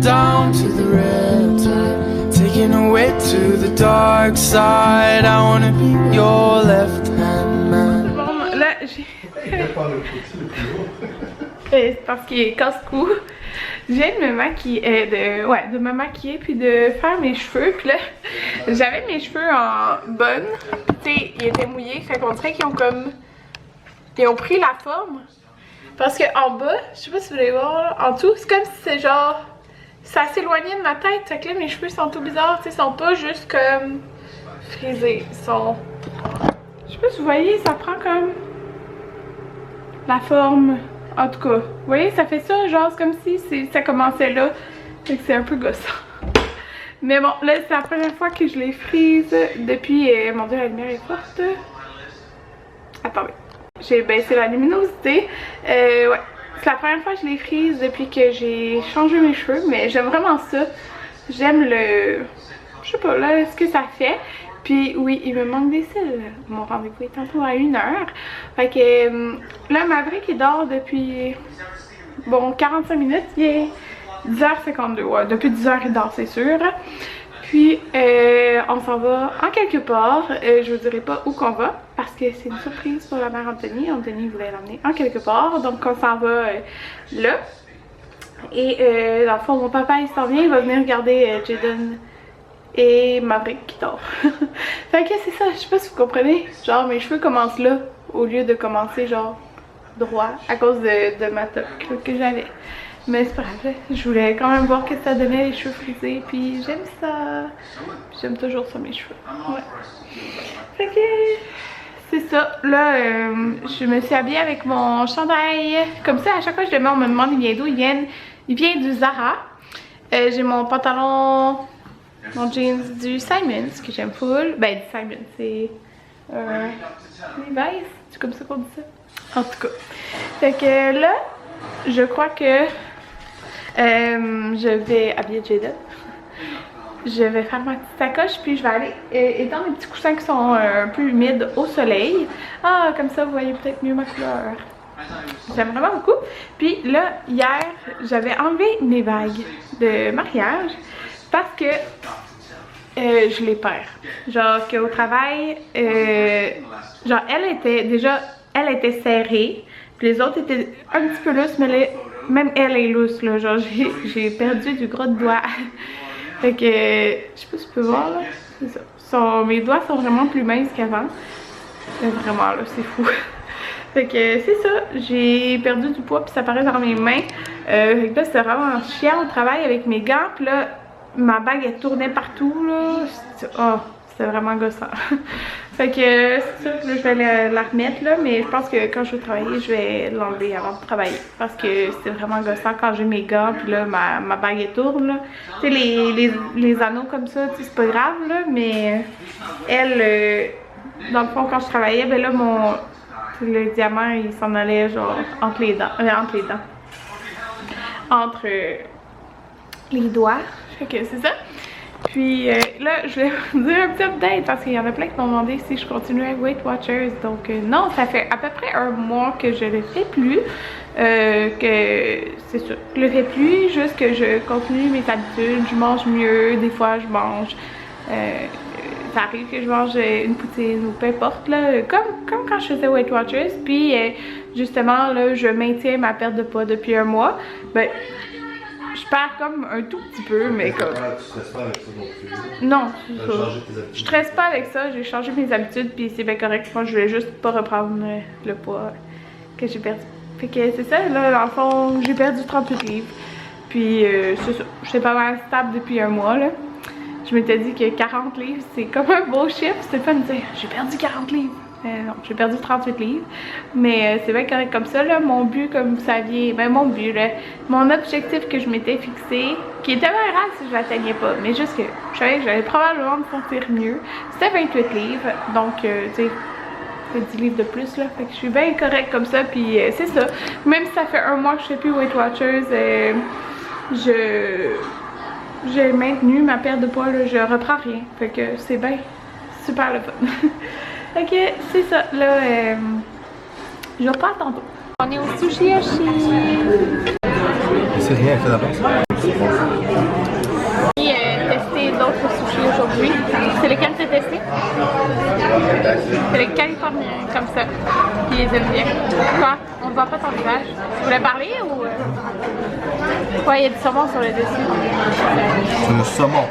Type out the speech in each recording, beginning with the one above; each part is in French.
down to the red tide, taking away to the dark side. I wanna be your left hand man. Bon, là, j'ai... C'est parce qu'il est casse-cou. Je viens de me maquiller, de me maquiller puis de faire mes cheveux. Puis là, j'avais mes cheveux en bonne. Tu sais, ils étaient mouillés. Fait qu'on dirait qu'ils ont comme... Ils ont pris la forme. Parce que en bas, je sais pas si vous allez voir, là, en dessous, c'est comme si c'est genre... Ça s'éloignait de ma tête. Fait que là, mes cheveux sont tout bizarres. Tu sais, ils sont pas juste comme... frisés. Ils sont... Je sais pas si vous voyez, ça prend comme... la forme... En tout cas, vous voyez, ça fait ça, genre, c'est comme si ça commençait là. Fait que c'est un peu gossant. Mais bon, là, c'est la première fois que je les frise depuis... mon dieu, la lumière est forte. Attendez. J'ai baissé la luminosité. Ouais. C'est la première fois que je les frise depuis que j'ai changé mes cheveux. Mais j'aime vraiment ça. J'aime le... Je sais pas, là, ce que ça fait. Puis oui, il me manque des cils. Mon rendez-vous est tantôt à 1h. Fait que là, Maverick il dort depuis, bon, 45 minutes. Il est 10h52. Ouais, depuis 10h il dort, c'est sûr. Puis on s'en va en quelque part. Je vous dirai pas où qu'on va parce que c'est une surprise pour la mère Anthony. Anthony voulait l'emmener en quelque part. Donc on s'en va là. Et dans le fond, mon papa il s'en vient. Il va venir regarder Jaden et Maverick qui dort. Fait que c'est ça, je sais pas si vous comprenez. Genre mes cheveux commencent là au lieu de commencer genre droit à cause de ma toque que j'avais. Mais c'est pas grave, je voulais quand même voir que ça donnait les cheveux frisés. Puis j'aime ça. J'aime toujours ça mes cheveux. Ouais. Fait que c'est ça. Là, je me suis habillée avec mon chandail. Comme ça, à chaque fois que je le mets, on me demande il vient d'où. Il vient du Zara. J'ai mon pantalon... Mon jeans du Simons, que j'aime full. Ben, du Simons, c'est... Levi's, c'est comme ça qu'on dit ça? En tout cas. Fait que là, je crois que je vais habiller Jaden. Je vais faire ma petite sacoche, puis je vais aller étendre mes petits coussins qui sont un peu humides au soleil. Ah, comme ça, vous voyez peut-être mieux ma couleur. J'aime vraiment beaucoup. Puis là, hier, j'avais enlevé mes bagues de mariage. Parce que je les perds. Genre qu'au travail, genre elle était serrée. Puis les autres étaient un petit peu lousses, mais même elle est lousse là. Genre j'ai perdu du gros de doigt. Fait que, je sais pas si tu peux voir là. C'est ça. Mes doigts sont vraiment plus minces qu'avant. Vraiment là, c'est fou. Fait que c'est ça, j'ai perdu du poids puis ça paraît dans mes mains. Fait que là c'était vraiment chiant au travail avec mes gants. Puis là, ma bague elle tournait partout là. Oh, c'était vraiment gossant. Fait que c'est ça, là, je vais la remettre là, mais je pense que quand je vais travailler, je vais l'enlever avant de travailler. Parce que c'est vraiment gossant quand j'ai mes gants, puis là ma bague elle tourne là. Tu sais, les anneaux comme ça, c'est pas grave là, mais elle, dans le fond quand je travaillais, ben là le diamant il s'en allait genre entre les dents. Entre les doigts. Fait que c'est ça. Puis là, je vais vous dire un petit update parce qu'il y en a plein qui m'ont demandé si je continue avec Weight Watchers. Donc non, ça fait à peu près un mois que je le fais plus. Que c'est ça, je le fais plus, juste que je continue mes habitudes. Je mange mieux, des fois je mange. Ça arrive que je mange une poutine ou peu importe là, comme quand je faisais Weight Watchers. Puis justement là, je maintiens ma perte de poids depuis un mois. Ben, je perds comme un tout petit peu, mais comme... Tu stresses pas avec ça non plus? Non, c'est ça. Je stresse pas avec ça, j'ai changé mes habitudes, puis c'est bien correct. Moi, je voulais juste pas reprendre le poids que j'ai perdu. Fait que c'est ça, là, dans le fond, j'ai perdu 38 livres. Puis c'est ça, j'étais pas mal stable depuis un mois, là. Je m'étais dit que 40 livres, c'est comme un beau chiffre. C'était fun de dire, j'ai perdu 40 livres. Non, j'ai perdu 38 livres, mais c'est bien correct comme ça là. Mon but, comme vous saviez, ben mon but là, mon objectif que je m'étais fixé, qui était bien rare si je l'atteignais pas, mais juste que je savais que j'allais probablement me sentir mieux, c'était 28 livres, donc tu sais, c'est 10 livres de plus là, fait que je suis bien correct comme ça, puis c'est ça. Même si ça fait un mois que je fais plus Weight Watchers, j'ai maintenu ma perte de poids là, je reprends rien, fait que c'est bien super le fun. Ok, c'est ça, là, je repars tantôt. On est au Sushi Yoshi. C'est rien fait d'avance. d'autres sushis aujourd'hui. C'est lesquels tu as testé? C'est les Californiens, comme ça. Puis ils aiment bien. Quoi? On ne voit pas ton visage. Tu voulais parler ou... Ouais, il y a du saumon sur le dessus. C'est le saumon.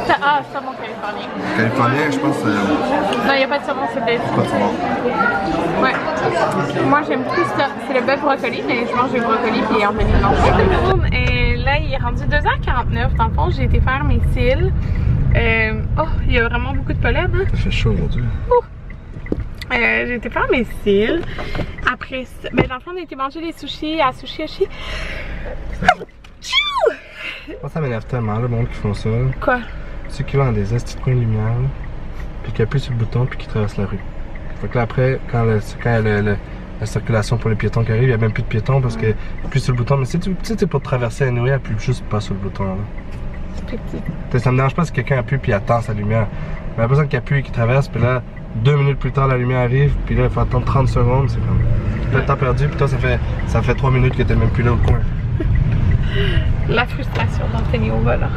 Ah, saumon californien. Californien, je pense. Non, il n'y a pas de saumon sur le dessus. Pas de saumon. Ouais. Moi, j'aime plus ça. C'est le bœuf brocoli, mais je mange le brocoli puis Anthony mange. Tout le monde, et là, il est rendu 2h49. Dans le fond, j'ai été faire mes cils. Oh, il y a vraiment beaucoup de pollen, hein? Ça fait chaud aujourd'hui. J'ai été faire mes cils. Après, ben, dans le fond, on a été manger des sushis à Sushi Yoshi. Moi, ça m'énerve tellement, le monde qui font ça. Quoi? Ceux qui vont dans des petits coins de lumière, puis qui appuient sur le bouton, puis qui traversent la rue. Fait que là, après, quand la circulation pour les piétons qui arrive, il n'y a même plus de piétons parce que appuie sur le bouton. Mais si tu sais, pour traverser à Noé, appuie juste pas sur le bouton. Là. C'est plus petit. Ça me dérange pas si quelqu'un appuie puis attend sa lumière. Mais la personne qui appuie et qui traverse, puis là, 2 minutes plus tard, la lumière arrive, puis là, il faut attendre 30 secondes, c'est comme. Le temps perdu, puis toi, ça fait 3 minutes que t'es même plus là au coin. La frustration d'Anthony au volant.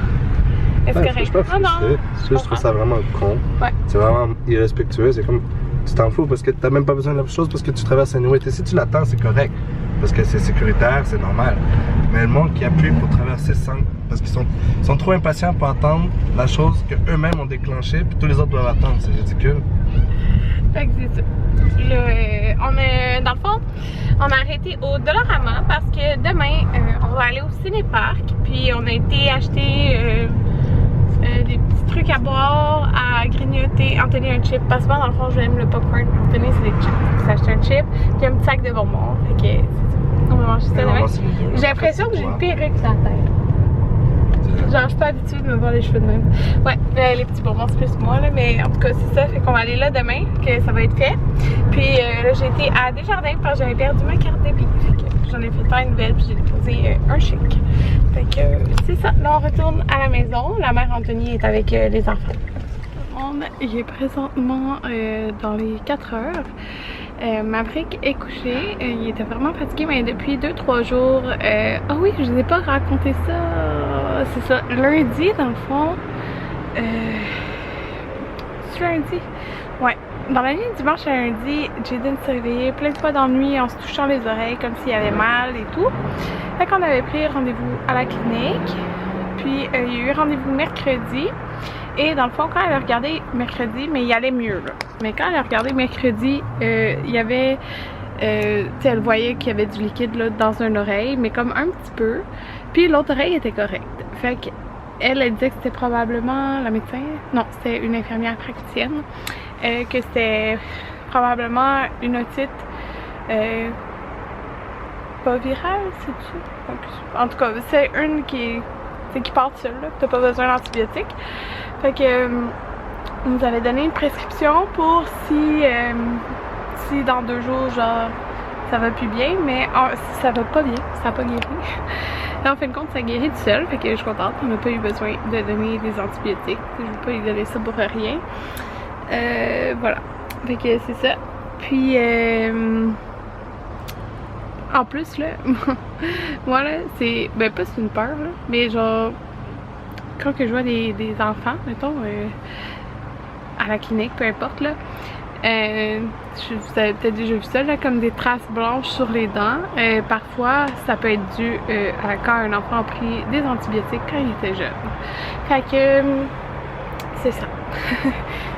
Est-ce Ouais, que je suis pas frustré. Je trouve ça vraiment con. Ouais. C'est vraiment irrespectueux. C'est comme. Tu t'en fous parce que t'as même pas besoin de la chose parce que tu traverses un nouveau. Si tu l'attends, c'est correct. Parce que c'est sécuritaire, c'est normal. Mais le monde qui appuie pour traverser sans. Parce qu'ils sont trop impatients pour attendre la chose qu'eux-mêmes ont déclenchée, puis tous les autres doivent attendre. C'est ridicule. Fait que c'est ça. Dans le fond, on a arrêté au Dollarama parce que demain, on va aller au ciné-parc. Puis on a été acheter des petits trucs à boire, à grignoter. Anthony un chip. Parce que moi, dans le fond, j'aime le popcorn. Anthony, c'est des chips. J'ai acheté un chip, puis un petit sac de bonbons. Fait que on va manger ça demain. J'ai l'impression que j'ai une perruque sur la tête. Genre, je suis pas habituée de me voir les cheveux de même. Ouais, les petits bonbons, c'est plus moi, là, mais en tout cas, c'est ça. Fait qu'on va aller là demain, que ça va être fait. Puis là, j'ai été à Desjardins parce que j'avais perdu ma carte de bille. Fait que j'en ai fait faire une nouvelle, puis j'ai déposé un chèque. Fait que c'est ça. Là, on retourne à la maison. La mère Anthony est avec les enfants. Il est présentement dans les 4 heures. Maverick est couché, il était vraiment fatigué, mais depuis 2-3 jours, ah oui, je vous ai pas raconté ça, c'est ça, lundi dans le fond, c'est lundi? Ouais, dans la nuit de dimanche à lundi, Jaden s'est réveillé plein de fois dans la nuit en se touchant les oreilles comme s'il avait mal et tout, fait qu'on avait pris rendez-vous à la clinique, puis il y a eu rendez-vous mercredi. Et dans le fond, quand elle a regardé mercredi, mais il allait mieux là. Mais quand elle a regardé mercredi, il y avait, tu sais, elle voyait qu'il y avait du liquide là dans une oreille, mais comme un petit peu. Puis l'autre oreille était correcte. Fait qu'elle, elle disait que c'était probablement la médecin, non, c'était une infirmière praticienne, que c'était probablement une otite, pas virale, c'est-tu? En tout cas, c'est une qui part seule, là, t'as pas besoin d'antibiotiques. Fait que on nous avait donné une prescription pour si dans 2 jours, genre, ça va plus bien, mais ça va pas bien, ça n'a pas guéri. Et en fin de compte, ça guérit tout seul, fait que je suis contente, on n'a pas eu besoin de donner des antibiotiques, je ne veux pas lui donner ça pour rien. Voilà, fait que c'est ça. Puis, en plus, là, moi, là, c'est, ben pas c'est une peur, là, mais genre, quand que je vois des enfants, mettons, à la clinique, peu importe, là, vous avez peut-être déjà vu ça, là, comme des traces blanches sur les dents. Parfois, ça peut être dû à quand un enfant a pris des antibiotiques quand il était jeune. Fait que, c'est ça.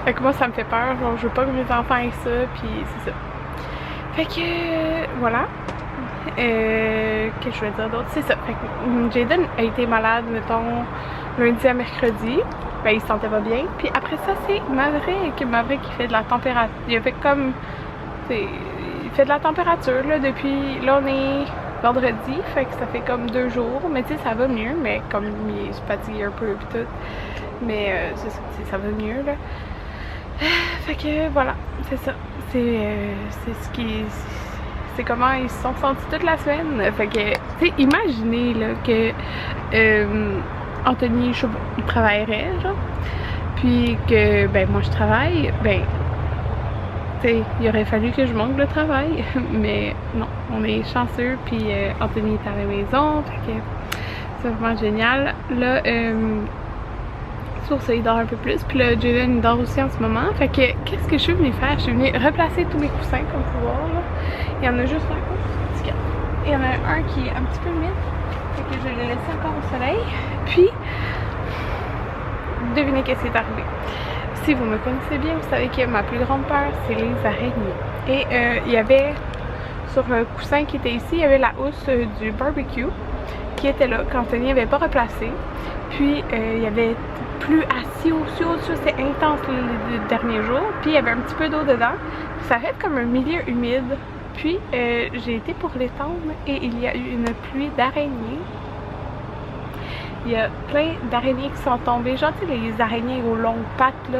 Fait que moi, ça me fait peur, genre, je veux pas que mes enfants aient ça, puis c'est ça. Fait que, voilà. Qu'est-ce que je vais dire d'autre? C'est ça. Fait que Jaden a été malade, mettons, lundi à mercredi. Ben, il se sentait pas bien. Puis après ça, c'est Maverick qui fait de la température. Il a fait comme. Il fait de la température, là, depuis. Là, on est vendredi. Fait que ça fait comme 2 jours. Mais tu sais, ça va mieux. Mais comme il est fatigué un peu et tout. Mais c'est ça, ça va mieux, là. Fait que voilà. C'est ça. C'est ce qui. C'est comment ils se sont sentis toute la semaine. Fait que, tu sais, imaginez là que Anthony, il travaillerait, genre, puis que, ben, moi je travaille, ben, tu sais, il aurait fallu que je manque de travail, mais non, on est chanceux, puis Anthony est à la maison, fait que c'est vraiment génial. Là, Sur ça, il dort un peu plus. Puis là, Jayden il dort aussi en ce moment. Fait que, qu'est-ce que je suis venue faire? Je suis venue replacer tous mes coussins, comme vous voir là. Il y en a juste un. Il y en a un qui est un petit peu humide. Fait que je vais le laisser encore au soleil. Puis, devinez qu'est-ce qui est arrivé. Si vous me connaissez bien, vous savez que ma plus grande peur, c'est les araignées. Et il y avait, sur un coussin qui était ici, il y avait la housse du barbecue qui était là quand Tony n'avait pas replacé. Puis il y avait plu assis au-dessus, c'était intense les derniers jours. Puis il y avait un petit peu d'eau dedans. Ça fait comme un milieu humide. Puis j'ai été pour l'étendre et il y a eu une pluie d'araignées. Il y a plein d'araignées qui sont tombées. Genre, tu sais, les araignées aux longues pattes, là.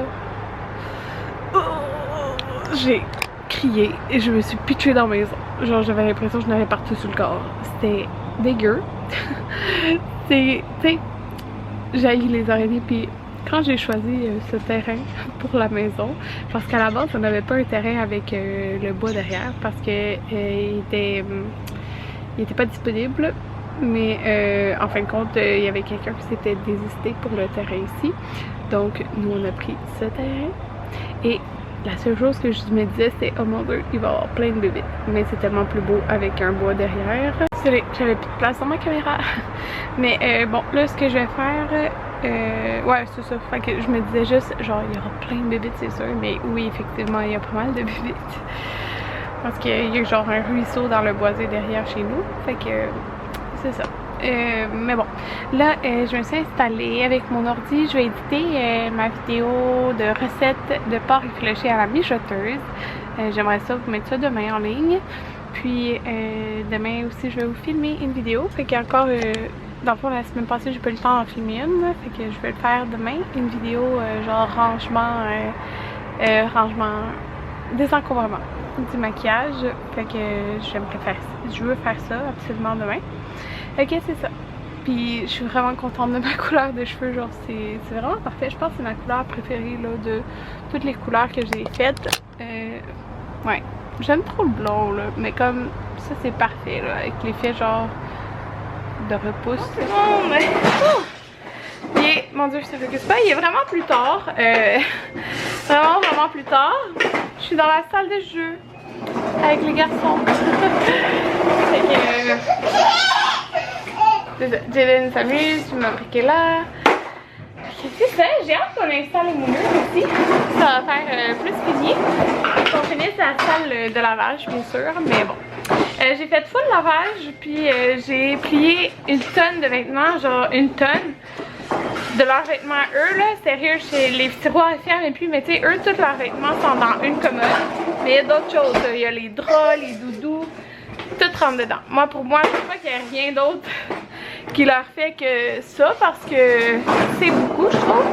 Oh, j'ai crié et je me suis pitchée dans la maison. Genre, j'avais l'impression que je n'avais partout sur le corps. C'était dégueu. Tu sais, j'haïs les araignées. Puis quand j'ai choisi ce terrain pour la maison, parce qu'à la base, on n'avait pas un terrain avec le bois derrière, parce que il était pas disponible. Mais en fin de compte, il y avait quelqu'un qui s'était désisté pour le terrain ici. Donc, nous, on a pris ce terrain. Et la seule chose que je me disais, c'est oh mon dieu, il va y avoir plein de bébés. Mais c'est tellement plus beau avec un bois derrière. J'avais plus de place dans ma caméra. Mais bon, là, ce que je vais faire, ouais, c'est ça. Fait que je me disais juste, genre, il y aura plein de bébés, c'est sûr. Mais oui, effectivement, il y a pas mal de bébés. Parce qu'il y a genre un ruisseau dans le boisé derrière chez nous. Fait que c'est ça. Mais bon, là, je me suis installée avec mon ordi. Je vais éditer ma vidéo de recettes de porc effiloché à la mijoteuse. J'aimerais ça vous mettre ça demain en ligne. Puis demain aussi, je vais vous filmer une vidéo. Fait qu'il y a encore, dans le fond, la semaine passée, j'ai pas eu le temps d'en filmer une. Là, fait que je vais le faire demain. Une vidéo genre rangement, désencombrement du maquillage. Fait que je veux faire ça absolument demain. Ok, c'est ça. Puis je suis vraiment contente de ma couleur de cheveux. Genre, c'est vraiment parfait. Je pense que c'est ma couleur préférée là, de toutes les couleurs que j'ai faites. Ouais. J'aime trop le blond là. Mais comme ça, c'est parfait là. Avec l'effet genre de repousse. Et mon dieu, je ne focus pas. Il est vraiment plus tard. Vraiment plus tard. Je suis dans la salle de jeu avec les garçons. Fait que. Jayden s'amuse, je m'impliquer là. Qu'est-ce que c'est? J'ai hâte qu'on installe les moulures aussi. Ça va faire plus fini. Qu'on finisse la salle de lavage, bien sûr, mais bon. J'ai fait full lavage, puis j'ai plié une tonne de vêtements, genre une tonne de leurs vêtements. Eux, là, sérieux, les tiroirs ferment et puis, mais tu sais, eux, tous leurs vêtements sont dans une commode. Mais il y a d'autres choses, là. Il y a les draps, les doudous, tout rentre dedans. Moi, pour moi, je ne sais pas qu'il n'y a rien d'autre qui leur fait que ça, parce que c'est beaucoup, je trouve.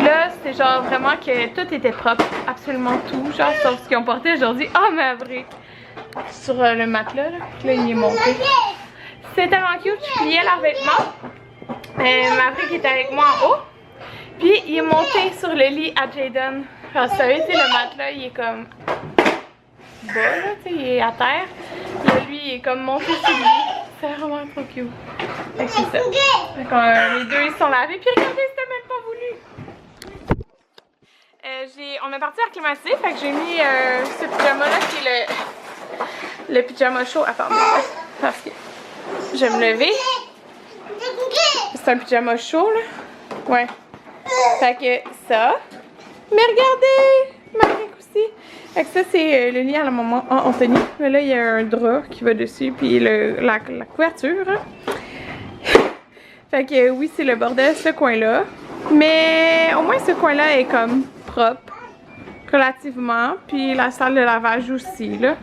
Là, c'était genre vraiment que tout était propre, absolument tout, genre, sauf ce qu'ils ont porté aujourd'hui. Ah, mais vrai, sur le matelas, là, il est monté. C'était tellement cute, je pliais leurs vêtements. Maverick était avec moi en haut. Puis il est monté sur le lit à Jayden. Alors, vous savez, le matelas, il est comme bas, là, tu sais, il est à terre. Là, lui, il est comme monté sur le lit. C'est vraiment trop cute. Fait que c'est ça. Fait que, les deux, ils sont lavés. Puis regardez, c'était même pas voulu. On est parti à climatiser. Fait que j'ai mis ce pyjama-là qui est le pyjama chaud. Attendez, parce que je vais me lever. C'est un pyjama chaud, là. Ouais. Fait que ça. Mais regardez! Maverick aussi. Fait que ça, c'est le lit à la maman Anthony. Mais là, il y a un drap qui va dessus. Puis la couverture. Fait que oui, c'est le bordel, ce coin-là. Mais au moins, ce coin-là est comme propre. Relativement. Puis la salle de lavage aussi, là.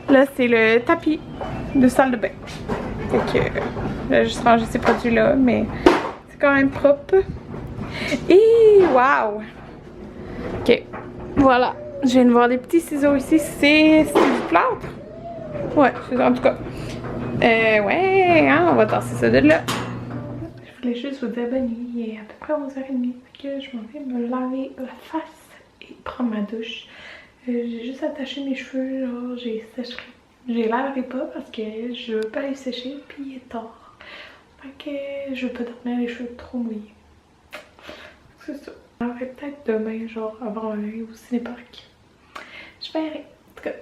Là, c'est le tapis de salle de bain. Fait que là, juste ranger ces produits-là, mais c'est quand même propre. Et waouh! Ok, voilà. Je viens de voir des petits ciseaux ici. C'est du plâtre? Ouais, en tout cas. Ouais, hein, on va tasser ça de là. Je voulais juste vous dire bonne nuit. Il est à peu près 11h30. Fait que je m'en vais me laver la face et prendre ma douche. J'ai juste attaché mes cheveux, genre j'ai séché. J'ai lavé pas parce que je veux pas les sécher, puis il est tard. Fait que je veux pas dormir les cheveux trop mouillés. c'est ça. J'en ferai peut-être demain, genre avant aller au cinéparc. Je verrai. En tout cas,